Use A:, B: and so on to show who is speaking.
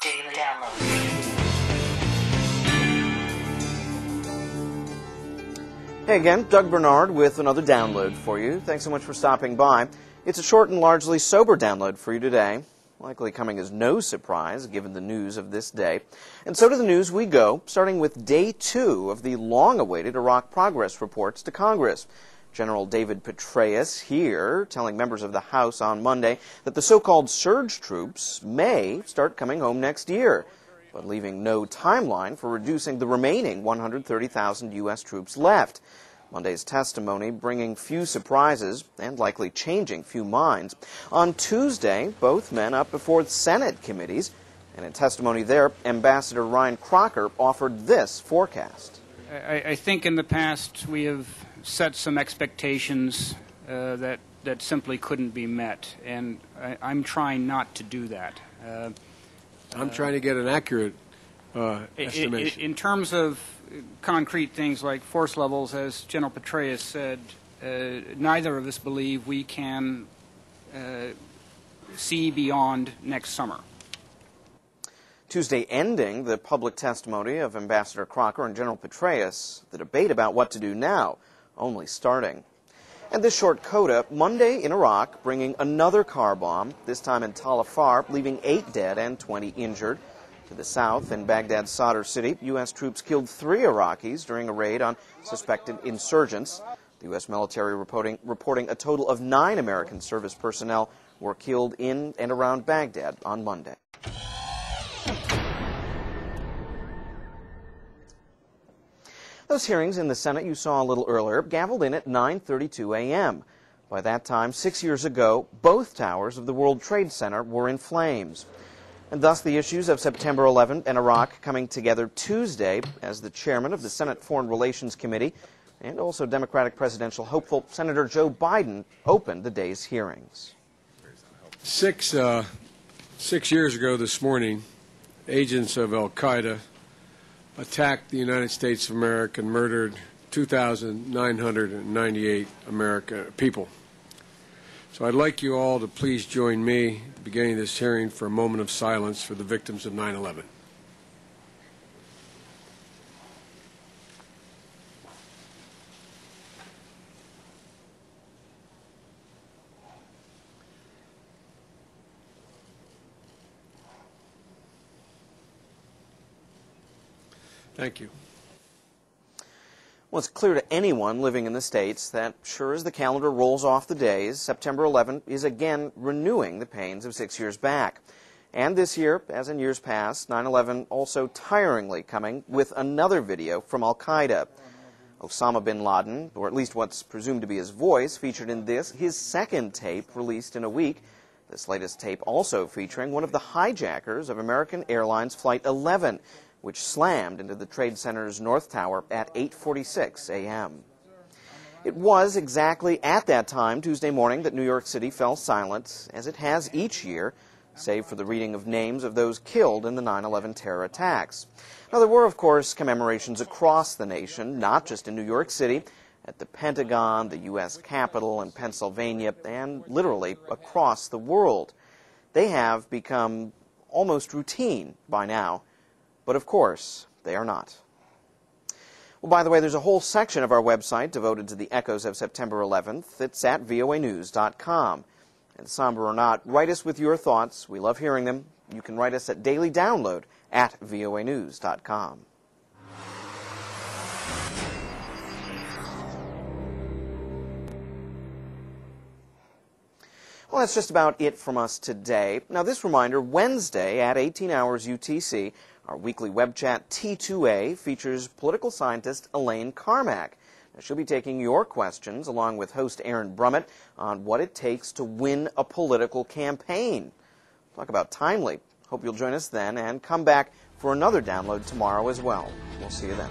A: Daily Download.
B: Hey again, Doug Bernard with another download for you. Thanks so much for stopping by. It's a short and largely sober download for you today, likely coming as no surprise given the news of this day. And so to the news we go, starting with day 2 of the long-awaited Iraq progress reports to Congress. General David Petraeus here telling members of the House on Monday that the so-called surge troops may start coming home next year, but leaving no timeline for reducing the remaining 130,000 U.S. troops left. Monday's testimony bringing few surprises and likely changing few minds. On Tuesday, both men up before Senate committees, and in testimony there, Ambassador Ryan Crocker offered this forecast.
C: I think in the past we have set some expectations that simply couldn't be met, and I'm trying not to do that.
D: I'm trying to get an accurate estimation.
C: In terms of concrete things like force levels, as General Petraeus said, neither of us believe we can see beyond next summer.
B: Tuesday ending the public testimony of Ambassador Crocker and General Petraeus, the debate about what to do now only starting. And this short coda, Monday in Iraq, bringing another car bomb, this time in Tal Afar, leaving 8 dead and 20 injured. To the south, in Baghdad's Sadr city, U.S. troops killed 3 Iraqis during a raid on suspected insurgents. The U.S. military reporting a total of 9 American service personnel were killed in and around Baghdad on Monday. Those hearings in the Senate you saw a little earlier gavelled in at 9:32 a.m. By that time, 6 years ago, both towers of the World Trade Center were in flames. And thus the issues of September 11 and Iraq coming together Tuesday as the chairman of the Senate Foreign Relations Committee and also Democratic presidential hopeful Senator Joe Biden opened the day's hearings.
D: 6 years ago this morning, agents of al-Qaeda attacked the United States of America and murdered 2,998 American people. So I'd like you all to please join me at the beginning of this hearing for a moment of silence for the victims of 9/11. Thank you.
B: Well, it's clear to anyone living in the States that, sure as the calendar rolls off the days, September 11 is again renewing the pains of 6 years back. And this year, as in years past, 9/11 also tiringly coming with another video from al-Qaeda. Osama bin Laden, or at least what's presumed to be his voice, featured in this, his second tape released in a week. This latest tape also featuring one of the hijackers of American Airlines Flight 11, which slammed into the Trade Center's North Tower at 8:46 a.m. It was exactly at that time, Tuesday morning, that New York City fell silent, as it has each year, save for the reading of names of those killed in the 9/11 terror attacks. Now, there were, of course, commemorations across the nation, not just in New York City, at the Pentagon, the U.S. Capitol, in Pennsylvania, and literally across the world. They have become almost routine by now. But of course, they are not. Well, by the way, there's a whole section of our website devoted to the echoes of September 11th. It's at voanews.com. And somber or not, write us with your thoughts. We love hearing them. You can write us at dailydownload@voanews.com. Well, that's just about it from us today. Now, this reminder, Wednesday at 18 hours UTC, our weekly web chat T2A features political scientist Elaine Carmack. Now, she'll be taking your questions along with host Aaron Brummett on what it takes to win a political campaign. Talk about timely. Hope you'll join us then and come back for another download tomorrow as well. We'll see you then.